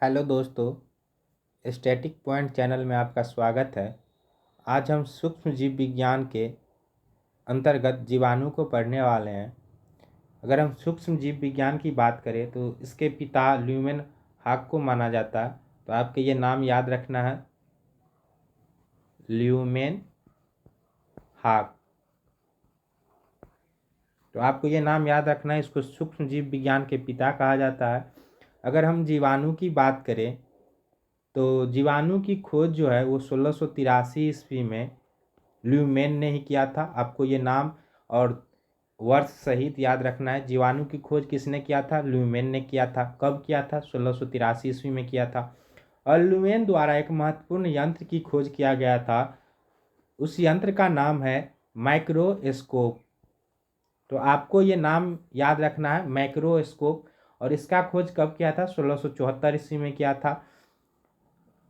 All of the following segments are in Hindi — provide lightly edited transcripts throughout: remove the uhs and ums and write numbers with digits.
हेलो दोस्तों, स्टैटिक पॉइंट चैनल में आपका स्वागत है। आज हम सूक्ष्म जीव विज्ञान के अंतर्गत जीवाणु को पढ़ने वाले हैं। अगर हम सूक्ष्म जीव विज्ञान की बात करें तो इसके पिता ल्यूमेन हाक को माना जाता है। तो आपके ये नाम याद रखना है, ल्यूमेन हाक। तो आपको ये नाम याद रखना है, इसको सूक्ष्म जीव विज्ञान के पिता कहा जाता है। अगर हम जीवाणु की बात करें तो जीवाणु की खोज जो है वो 1683 ईस्वी में ल्यूमेन ने ही किया था। आपको ये नाम और वर्ष सहित याद रखना है। जीवाणु की खोज किसने किया था? ल्यूमेन ने किया था। कब किया था? 1683 ईस्वी में किया था। और ल्यूमेन द्वारा एक महत्वपूर्ण यंत्र की खोज किया गया था। उस यंत्र का नाम है माइक्रोस्कोप। तो आपको ये नाम याद रखना है, माइक्रोस्कोप। और इसका खोज कब किया था? 1674 ईस्वी में किया था।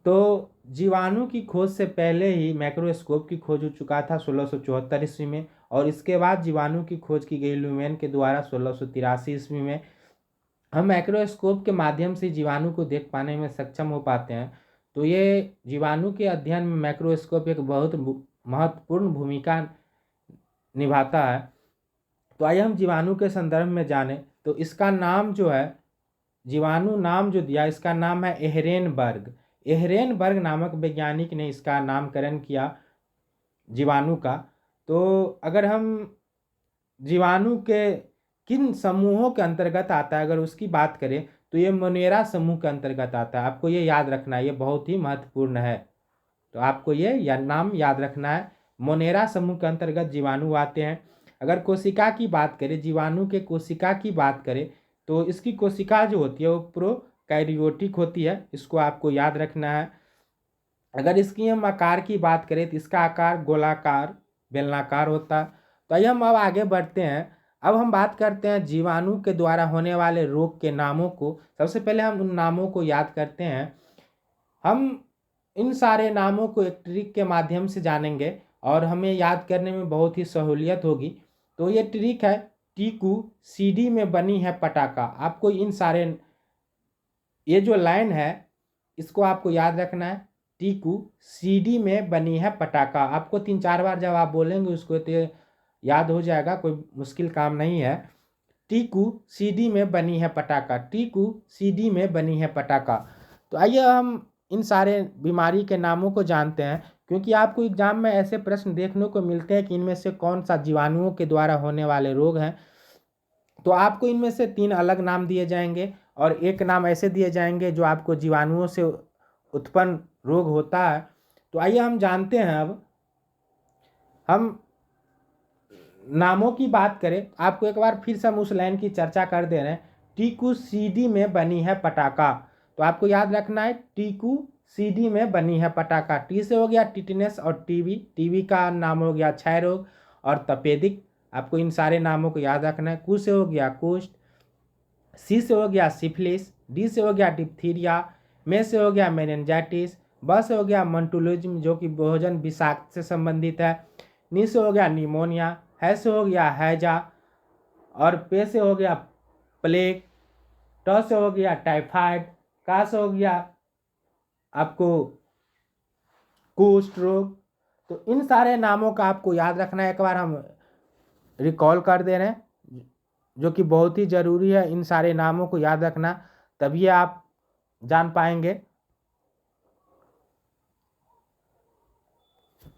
तो जीवाणु की खोज से पहले ही माइक्रोस्कोप की खोज हो चुका था 1674 ईस्वी में, और इसके बाद जीवाणु की खोज की गई ल्यूमेन के द्वारा 1683 ईस्वी में। हम माइक्रोस्कोप के माध्यम से जीवाणु को देख पाने में सक्षम हो पाते हैं। तो ये जीवाणु के अध्ययन में माइक्रोस्कोप एक बहुत महत्वपूर्ण भूमिका निभाता है। तो आइए हम जीवाणु के संदर्भ में जानें। तो इसका नाम जो है, जीवाणु नाम जो दिया, इसका नाम है एहरेनबर्ग। एहरेनबर्ग नामक वैज्ञानिक ने इसका नामकरण किया जीवाणु का। तो अगर हम जीवाणु के किन समूहों के अंतर्गत आता है, अगर उसकी बात करें तो ये मोनेरा समूह के अंतर्गत आता है। आपको ये याद रखना है, ये बहुत ही महत्वपूर्ण है। तो आपको ये नाम याद रखना है, मोनेरा समूह के अंतर्गत जीवाणु आते हैं। अगर कोशिका की बात करें, जीवाणु के कोशिका की बात करें, तो इसकी कोशिका जो होती है वो प्रोकैरियोटिक होती है। इसको आपको याद रखना है। अगर इसकी हम आकार की बात करें तो इसका आकार गोलाकार बेलनाकार होता है। तो आइए हम अब आगे बढ़ते हैं। अब हम बात करते हैं जीवाणु के द्वारा होने वाले रोग के नामों को। सबसे पहले हम उन नामों को याद करते हैं। हम इन सारे नामों को एक ट्रिक के माध्यम से जानेंगे और हमें याद करने में बहुत ही सहूलियत होगी। तो ये ट्रिक है, टीकू सीडी में बनी है पटाखा। आपको इन सारे ये जो लाइन है इसको आपको याद रखना है। टीकू सीडी में बनी है पटाखा। आपको 3-4 बार जब आप बोलेंगे उसको तो याद हो जाएगा, कोई मुश्किल काम नहीं है। टीकू सीडी में बनी है पटाखा, टीकू सीडी में बनी है पटाखा। तो आइए हम इन सारे बीमारी के नामों को जानते हैं, क्योंकि आपको एग्जाम में ऐसे प्रश्न देखने को मिलते हैं कि इनमें से कौन सा जीवाणुओं के द्वारा होने वाले रोग हैं। तो आपको इनमें से 3 अलग नाम दिए जाएंगे और एक नाम ऐसे दिए जाएंगे जो आपको जीवाणुओं से उत्पन्न रोग होता है। तो आइए हम जानते हैं। अब हम नामों की बात करें, आपको एक बार फिर से हम उस लाइन की चर्चा कर दे रहे हैं। टीकू सीडी में बनी है पटाखा। तो आपको याद रखना है, टीकू सीडी में बनी है पटाखा। टी से हो गया टिटनेस और टीबी, टीबी का नाम हो गया क्षय रोग और तपेदिक। आपको इन सारे नामों को याद रखना है। कू से हो गया कुष्ठ, सी से हो गया सिफिलिस, डी से हो गया डिप्थीरिया, में से हो गया मेनिंजाइटिस, ब से हो गया मंटुलिज्म जो कि भोजन विषाक्त से संबंधित है, नी से हो गया निमोनिया, है से हो गया हैजा, और पे से हो गया प्लेग, ट से हो गया टाइफाइड, का से हो गया आपको कुष्ठ रोग। तो इन सारे नामों का आपको याद रखना है। एक बार हम रिकॉल कर दे रहे हैं, जो कि बहुत ही ज़रूरी है। इन सारे नामों को याद रखना, तभी आप जान पाएंगे।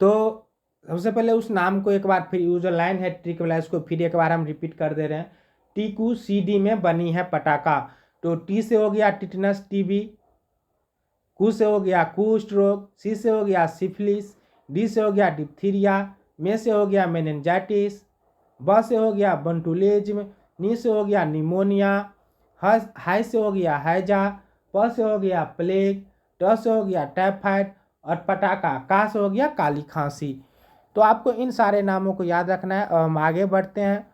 तो सबसे पहले उस नाम को एक बार फिर, जो लाइन है ट्रिक वाला, इसको फिर एक बार हम रिपीट कर दे रहे हैं। टीकू सीडी में बनी है पटाखा। तो टी से हो गया टिटनस टीबी, कू से हो गया कुष्ठ रोग, सी से हो गया सिफिलिस, डी से हो गया डिप्थीरिया, में से हो गया मेनिंजाइटिस, ब से हो गया बंटुलिज्म, नी से हो गया निमोनिया, हाई से हो गया हैजा, प से हो गया प्लेग, ट से हो गया टाइफाइड और पटाखा का से हो गया काली खांसी। तो आपको इन सारे नामों को याद रखना है। और हम आगे बढ़ते हैं।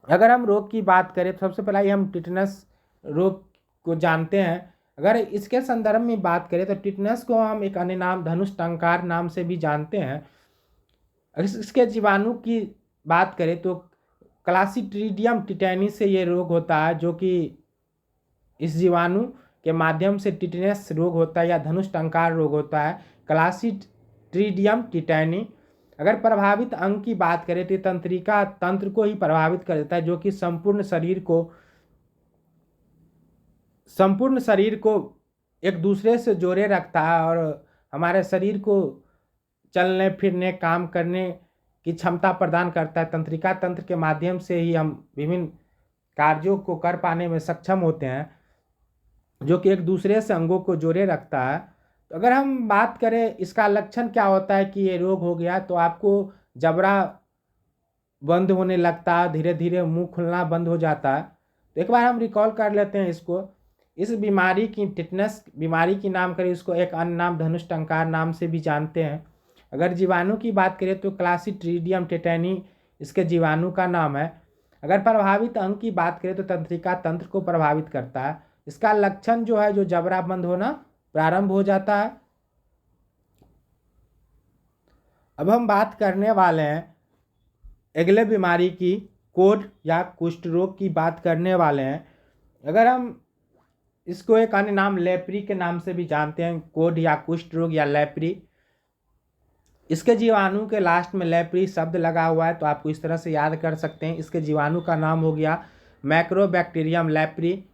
अगर हम रोग की बात करें तो सबसे पहले हम टिटनस रोग को जानते हैं। अगर इसके संदर्भ में बात करें तो टिटनस को हम एक अन्य नाम धनुष टंकार नाम से भी जानते हैं। इसके जीवाणु की बात करें तो क्लासिट्रीडियम टिटैनी से ये रोग होता है, जो कि इस जीवाणु के माध्यम से टिटेनस रोग होता है या धनुष टंकार रोग होता है, क्लास्ट्रीडियम टिटेनी। अगर प्रभावित अंग की बात करें तो ये तंत्रिका तंत्र को ही प्रभावित कर देता है, जो कि संपूर्ण शरीर को एक दूसरे से जोड़े रखता है और हमारे शरीर को चलने फिरने काम करने की क्षमता प्रदान करता है। तंत्रिका तंत्र के माध्यम से ही हम विभिन्न कार्यों को कर पाने में सक्षम होते हैं, जो कि एक दूसरे से अंगों को जोड़े रखता है। तो अगर हम बात करें इसका लक्षण क्या होता है कि ये रोग हो गया, तो आपको जबड़ा बंद होने लगता है, धीरे धीरे मुंह खुलना बंद हो जाता है। तो एक बार हम रिकॉल कर लेते हैं इसको। इस बीमारी की टिटनस बीमारी की नाम करें, इसको एक अन्य नाम धनुष टंकार नाम से भी जानते हैं। अगर जीवाणु की बात करें तो क्लास्ट्रीडियम टिटेनी इसके जीवाणु का नाम है। अगर प्रभावित अंग की बात करें तो तंत्रिका तंत्र को प्रभावित करता है। इसका लक्षण जो है, जो जबड़ा बंद होना प्रारंभ हो जाता है। अब हम बात करने वाले हैं अगले बीमारी की, कोढ़ या कुष्ठ रोग की बात करने वाले हैं। अगर हम इसको एक अन्य नाम लेप्री के नाम से भी जानते हैं, कोढ़ या कुष्ठ रोग या लेप्री। इसके जीवाणु के लास्ट में लेप्री शब्द लगा हुआ है, तो आपको इस तरह से याद कर सकते हैं। इसके जीवाणु का नाम हो गया मैक्रोबैक्टीरियम लेप्री,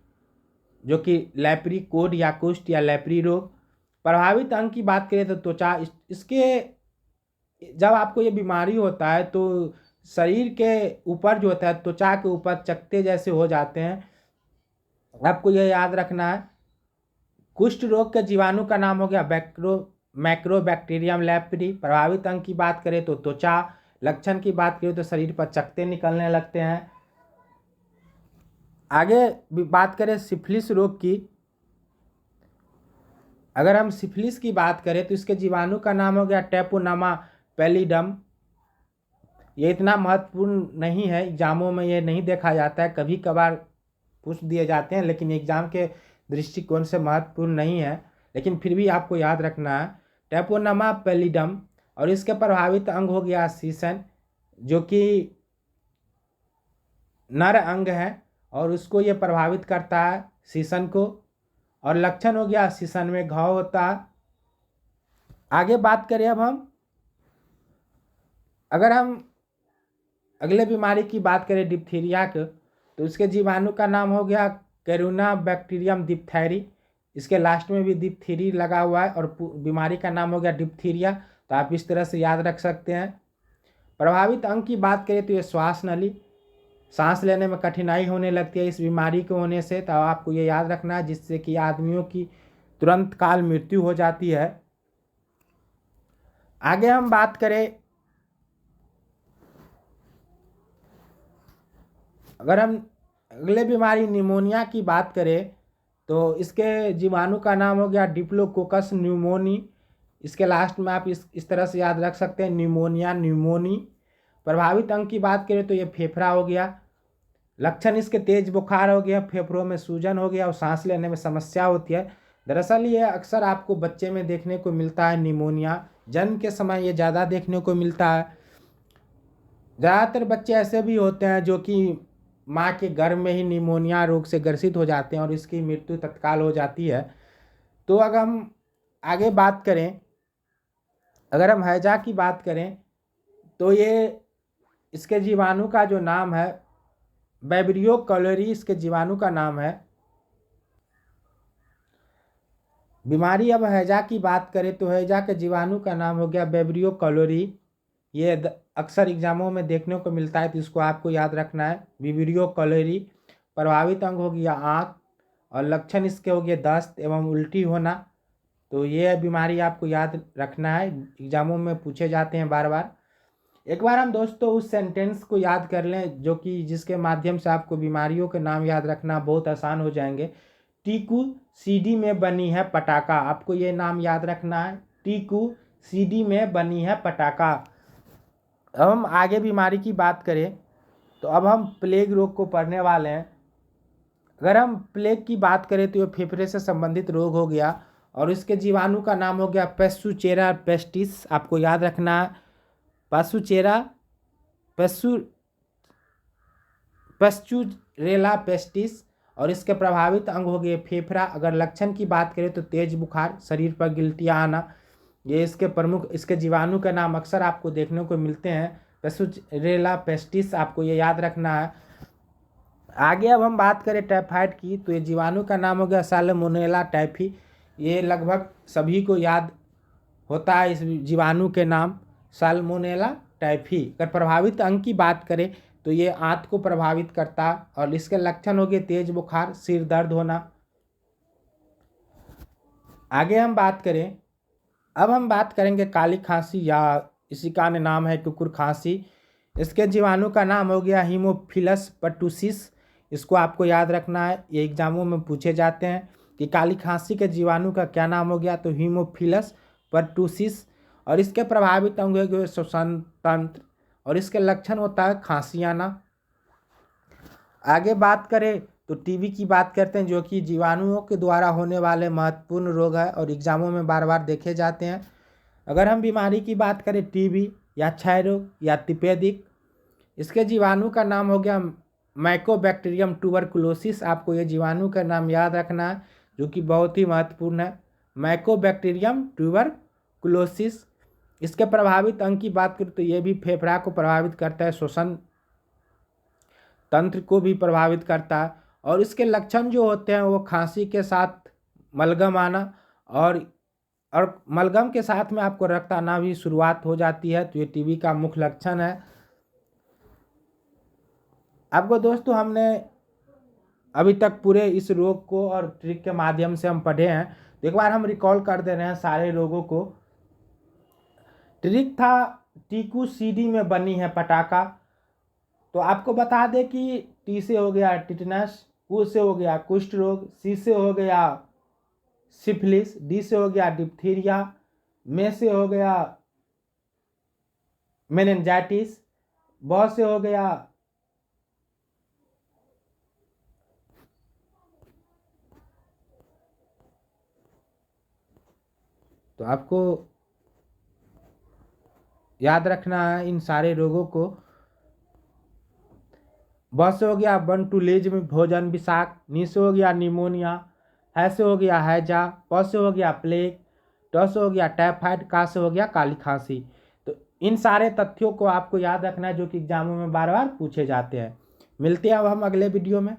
जो कि लेप्री कोढ़ या कुष्ठ या लेप्री रोग। प्रभावित अंग की बात करें तो त्वचा, इसके जब आपको ये बीमारी होता है तो शरीर के ऊपर जो होता है, त्वचा के ऊपर चकत्ते जैसे हो जाते हैं, आपको ये याद रखना है। कुष्ठ रोग के जीवाणु का नाम हो गया मैक्रोबैक्टीरियम लेप्री। प्रभावित अंग की बात करें तो त्वचा, लक्षण की बात करें तो शरीर पर चकत्ते निकलने लगते हैं। आगे बात करें सिफिलिस रोग की। अगर हम सिफिलिस की बात करें तो इसके जीवाणु का नाम हो गया टेपोनामा पैलिडम। ये इतना महत्वपूर्ण नहीं है, एग्जामों में ये नहीं देखा जाता है, कभी कभार पूछ दिए जाते हैं, लेकिन एग्जाम के दृष्टिकोण से महत्वपूर्ण नहीं है, लेकिन फिर भी आपको याद रखना है टेपोनामा पैलिडम। और इसके प्रभावित अंग हो गया सीसन, जो कि नर अंग है और उसको ये प्रभावित करता है सीसन को। और लक्षण हो गया सीसन में घाव होता है। आगे बात करें अब हम, अगर हम अगले बीमारी की बात करें डिप्थीरिया के, तो इसके जीवाणु का नाम हो गया कैरुना बैक्टीरियम डिप्थेरी। इसके लास्ट में भी डिप्थीरी लगा हुआ है और बीमारी का नाम हो गया डिप्थीरिया। तो आप इस तरह से याद रख सकते हैं। प्रभावित अंग की बात करें तो ये श्वास नली, सांस लेने में कठिनाई होने लगती है इस बीमारी के होने से, तो आपको ये याद रखना है, जिससे कि आदमियों की तुरंत काल मृत्यु हो जाती है। आगे हम बात करें, अगर हम अगले बीमारी निमोनिया की बात करें तो इसके जीवाणु का नाम हो गया डिप्लोकोकस न्यूमोनी। इसके लास्ट में आप इस तरह से याद रख सकते हैं, न्यूमोनिया न्यूमोनी। प्रभावित अंग की बात करें तो ये फेफड़ा हो गया। लक्षण इसके तेज बुखार हो गया, फेफड़ों में सूजन हो गया और सांस लेने में समस्या होती है। दरअसल ये अक्सर आपको बच्चे में देखने को मिलता है, निमोनिया जन्म के समय ये ज़्यादा देखने को मिलता है। ज़्यादातर बच्चे ऐसे भी होते हैं जो कि माँ के गर्भ में ही निमोनिया रोग से ग्रसित हो जाते हैं और इसकी मृत्यु तत्काल हो जाती है। तो अगर हम आगे बात करें, अगर हम हैजा की बात करें तो ये इसके जीवाणु का जो नाम है वैब्रियो कॉलेरी, इसके जीवाणु का नाम है। बीमारी अब हैजा की बात करें तो हैजा के जीवाणु का नाम हो गया वैब्रियो कॉलेरी। ये अक्सर एग्जामों में देखने को मिलता है, तो इसको आपको याद रखना है, विब्रियो कॉलेरी। प्रभावित अंग हो गया आँख और लक्षण इसके हो गए दस्त एवं उल्टी होना। तो ये बीमारी आपको याद रखना है, एग्जामों में पूछे जाते हैं बार बार। एक बार हम दोस्तों उस सेंटेंस को याद कर लें जो कि जिसके माध्यम से आपको बीमारियों के नाम याद रखना बहुत आसान हो जाएंगे। टीकू सीडी में बनी है पटाखा, आपको ये नाम याद रखना है, टीकू सीडी में बनी है पटाखा। अब हम आगे बीमारी की बात करें तो अब हम प्लेग रोग को पढ़ने वाले हैं। अगर हम प्लेग की बात करें तो ये फेफड़े से संबंधित रोग हो गया और इसके जीवाणु का नाम हो गया पैस्चुचेरा पेस्टिस, आपको याद रखना है, पैस्चुरेला पेस्टिस। और इसके प्रभावित अंग हो गए फेफड़ा। अगर लक्षण की बात करें तो तेज बुखार, शरीर पर गिल्टियाँ आना, ये इसके प्रमुख इसके जीवाणु के नाम अक्सर आपको देखने को मिलते हैं। पेस्टुरेला पेस्टिस, आपको ये याद रखना है। आगे अब हम बात करें टाइफाइड की, तो ये जीवाणु का नाम हो गया साल्मोनेला टाइफी। ये लगभग सभी को याद होता है इस जीवाणु के नाम, साल्मोनेला टाइफी। अगर प्रभावित अंग की बात करें तो ये आंत को प्रभावित करता है और इसके लक्षण हो गए तेज बुखार, सिर दर्द होना। आगे हम बात करें, अब हम बात करेंगे काली खांसी, या इसी का नाम है कुकुर खांसी। इसके जीवाणु का नाम हो गया हीमोफिलस पर्टुसिस। इसको आपको याद रखना है, ये एग्जामों में पूछे जाते हैं कि काली खांसी के जीवाणु का क्या नाम हो गया, तो हीमोफिलस पर्टुसिस। और इसके प्रभावित अंग हो श्वसन तंत्र और इसके लक्षण होता है खांसी आना। आगे बात करें तो टीबी की बात करते हैं, जो कि जीवाणुओं के द्वारा होने वाले महत्वपूर्ण रोग है और एग्जामों में बार बार देखे जाते हैं। अगर हम बीमारी की बात करें टीबी या क्षय रोग या तिपेदिक, इसके जीवाणु का नाम हो गया माइकोबैक्टीरियम ट्यूबरकुलोसिस। आपको ये जीवाणु का नाम याद रखना है, जो कि बहुत ही महत्वपूर्ण है, माइकोबैक्टीरियम ट्यूबरकुलोसिस। इसके प्रभावित अंग की बात करें तो ये भी फेफड़ा को प्रभावित करता है, श्वसन तंत्र को भी प्रभावित करता है। और इसके लक्षण जो होते हैं वो खांसी के साथ मलगम आना और मलगम के साथ में आपको रक्त आना भी शुरुआत हो जाती है, तो ये टीबी का मुख्य लक्षण है। आपको दोस्तों हमने अभी तक पूरे इस रोग को और ट्रिक के माध्यम से हम पढ़े हैं, तो एक बार हम रिकॉल कर दे रहे हैं सारे रोगों को। ट्रिक था टीकू सीडी में बनी है पटाखा। तो आपको बता दें कि टी से हो गया टिटनस, कू से हो गया कुष्ठ रोग, सी से हो गया सिफिलिस, डी से हो गया डिप्थीरिया, में से हो गया मेनिंजाइटिस, ब से हो गया तो आपको याद रखना है इन सारे रोगों को। ब से हो गया बंटुलिज्म भोजन विषाक्त, नी से हो गया निमोनिया, है से हो गया हैजा, प से हो गया प्लेग, ट से हो गया टाइफाइड, का से हो गया काली खांसी। तो इन सारे तथ्यों को आपको याद रखना है, जो कि एग्जामों में बार बार पूछे जाते हैं। मिलते हैं अब हम अगले वीडियो में।